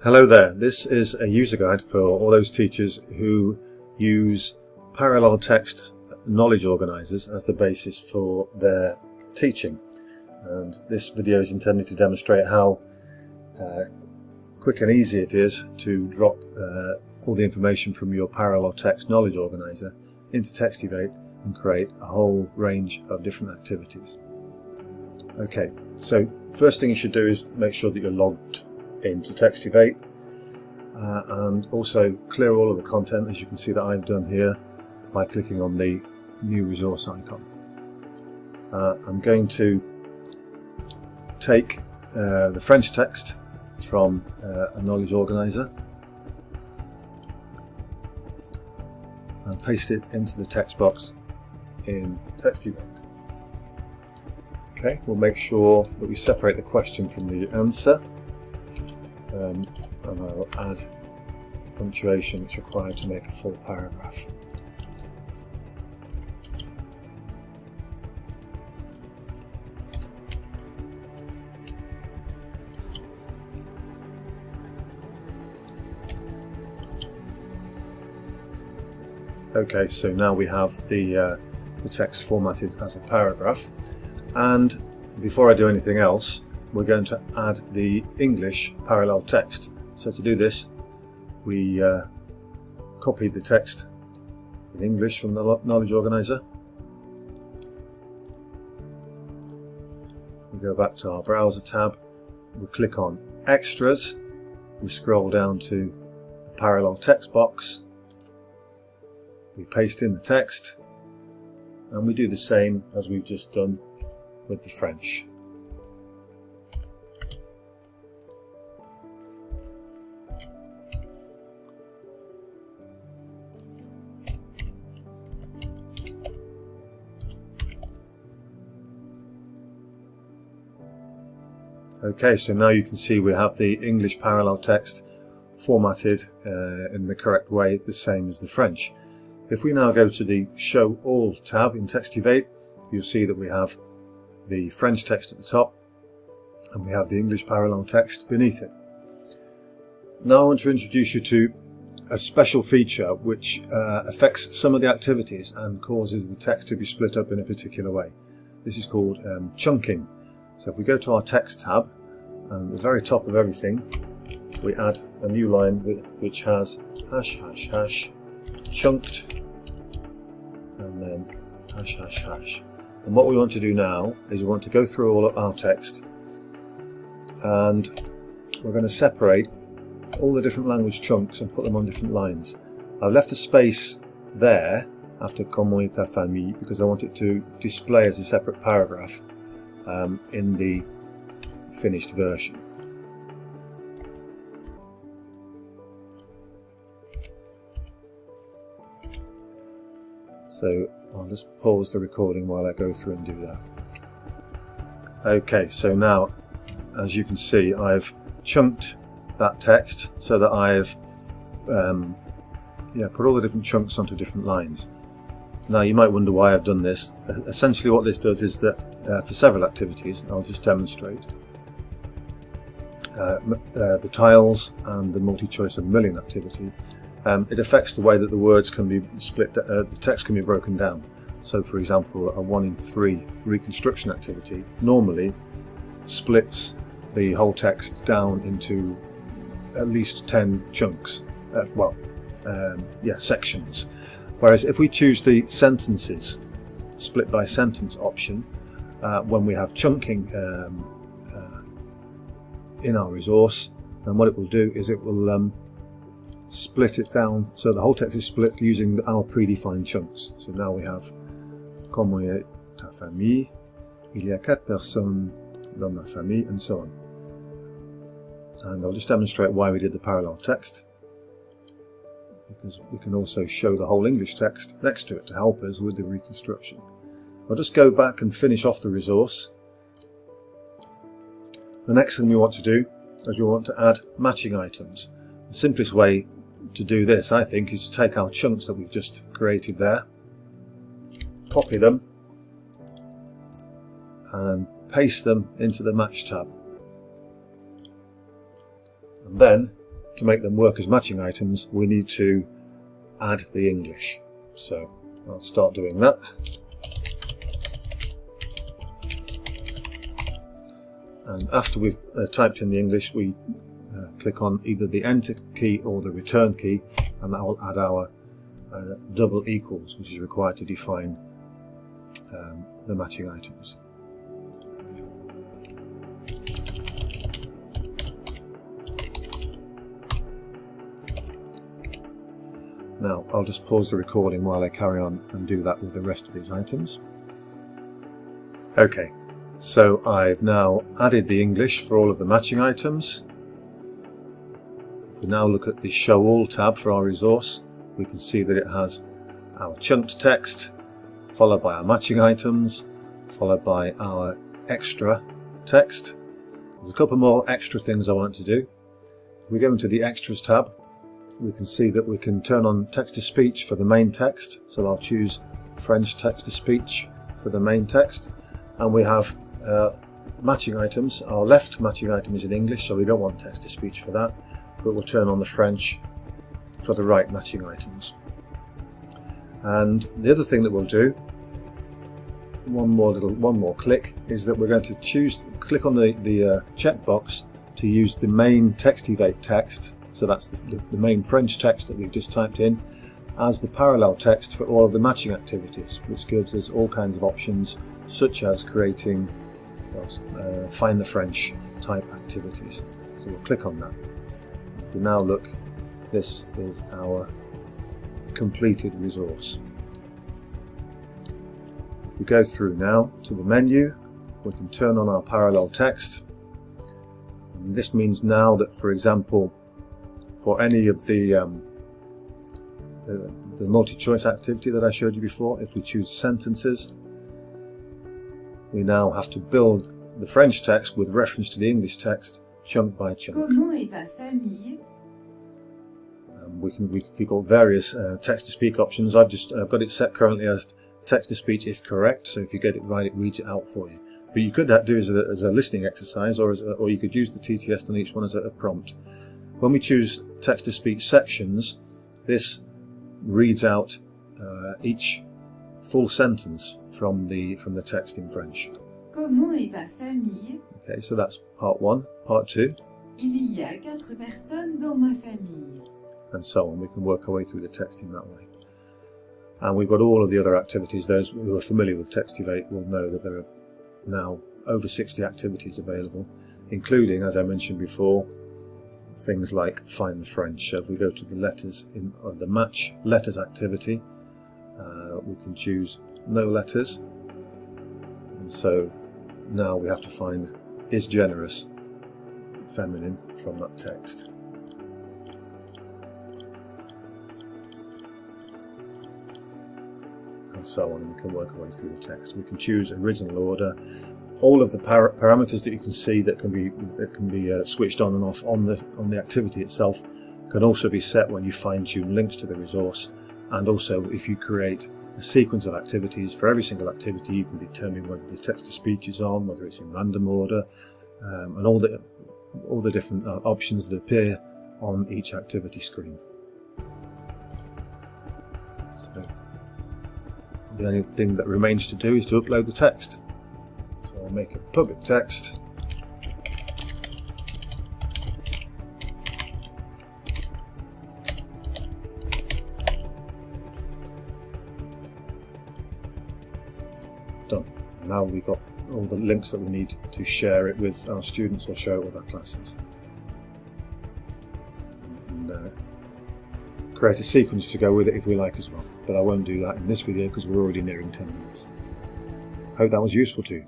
Hello there, this is a user guide for all those teachers who use parallel text knowledge organisers as the basis for their teaching. And this video is intended to demonstrate how quick and easy it is to drop all the information from your parallel text knowledge organiser into TEXTIVATE and create a whole range of different activities. Okay, so first thing you should do is make sure that you're logged into TEXTIVATE and also clear all of the content, as you can see that I've done here by clicking on the new resource icon. I'm going to take the French text from a knowledge organiser and paste it into the text box in TEXTIVATE. Okay, we'll make sure that we separate the question from the answer. And I'll add punctuation that's required to make a full paragraph. Okay, so now we have the text formatted as a paragraph, and before I do anything else, we're going to add the English parallel text. So to do this, we copy the text in English from the knowledge organiser. We go back to our browser tab, we click on extras, we scroll down to the parallel text box, we paste in the text, and we do the same as we've just done with the French. Okay, so now you can see we have the English parallel text formatted in the correct way, the same as the French. If we now go to the Show All tab in TEXTIVATE, you'll see that we have the French text at the top and we have the English parallel text beneath it. Now I want to introduce you to a special feature which affects some of the activities and causes the text to be split up in a particular way. This is called chunking. So if we go to our text tab, and at the very top of everything we add a new line which has hash hash hash chunked and then hash hash hash. And what we want to do now is we want to go through all of our text and we're going to separate all the different language chunks and put them on different lines. I've left a space there after comment et ta famille because I want it to display as a separate paragraph in the finished version. So I'll just pause the recording while I go through and do that. Okay, so now as you can see I've chunked that text so that I've put all the different chunks onto different lines. Now you might wonder why I've done this. Essentially what this does is that for several activities, I'll just demonstrate, the tiles and the multi-choice of milling activity, it affects the way that the words can be split, the text can be broken down. So for example, a 1 in 3 reconstruction activity normally splits the whole text down into at least 10 chunks, sections. Whereas if we choose the sentences split by sentence option, when we have chunking in our resource, then what it will do is it will split it down so the whole text is split using our predefined chunks. So now we have comment est ta famille, il y a 4 personnes dans ma famille, and so on. And I'll just demonstrate why we did the parallel text, because we can also show the whole English text next to it to help us with the reconstruction. I'll just go back and finish off the resource. The next thing we want to do is we want to add matching items. The simplest way to do this, I think, is to take our chunks that we've just created there, copy them and paste them into the Match tab. And then to make them work as matching items, we need to add the English. So I'll start doing that. And after we've typed in the English, we click on either the Enter key or the Return key, and that will add our double equals, which is required to define the matching items. Now I'll just pause the recording while I carry on and do that with the rest of these items. Okay, so I've now added the English for all of the matching items. If we now look at the Show All tab for our resource, we can see that it has our chunked text, followed by our matching items, followed by our extra text. There's a couple more extra things I want to do. If we go into the Extras tab, we can see that we can turn on text-to-speech for the main text. So I'll choose French text-to-speech for the main text. And we have matching items. Our left matching item is in English, so we don't want text-to-speech for that. But we'll turn on the French for the right matching items. And the other thing that we'll do, one more click, is that we're going to click on the checkbox to use the main TEXTIVATE text. So that's the main French text that we've just typed in as the parallel text for all of the matching activities, which gives us all kinds of options, such as creating find the French type activities. So we'll click on that. If we now look, this is our completed resource. If we go through now to the menu, we can turn on our parallel text. And this means now that, for example, for any of the multi-choice activity that I showed you before, if we choose sentences, we now have to build the French text with reference to the English text, chunk by chunk. We've got various text-to-speak options. I've got it set currently as text-to-speech if correct, so if you get it right, it reads it out for you. But you could do it as a listening exercise, or you could use the TTS on each one as a prompt. When we choose text-to-speech sections, this reads out each full sentence from the text in French. Comment est ta famille? Okay, so that's part one. Part two. Il y a 4 personnes dans ma famille. And so on. We can work our way through the text in that way. And we've got all of the other activities. Those who are familiar with TEXTIVATE will know that there are now over 60 activities available, including, as I mentioned before, things like Find the French. So if we go to the letters the Match Letters activity, we can choose No Letters. And so now we have to find Is Generous feminine from that text. And so on. We can work our way through the text. We can choose original order. All of the parameters that you can see that can be switched on and off on the activity itself can also be set when you fine-tune links to the resource. And also, if you create a sequence of activities for every single activity, you can determine whether the text-to-speech is on, whether it's in random order, and all the different options that appear on each activity screen. So the only thing that remains to do is to upload the text. So I'll make a public text. Done. Now we've got all the links that we need to share it with our students or share it with our classes. And create a sequence to go with it if we like as well. But I won't do that in this video because we're already nearing 10 minutes. Hope that was useful to you.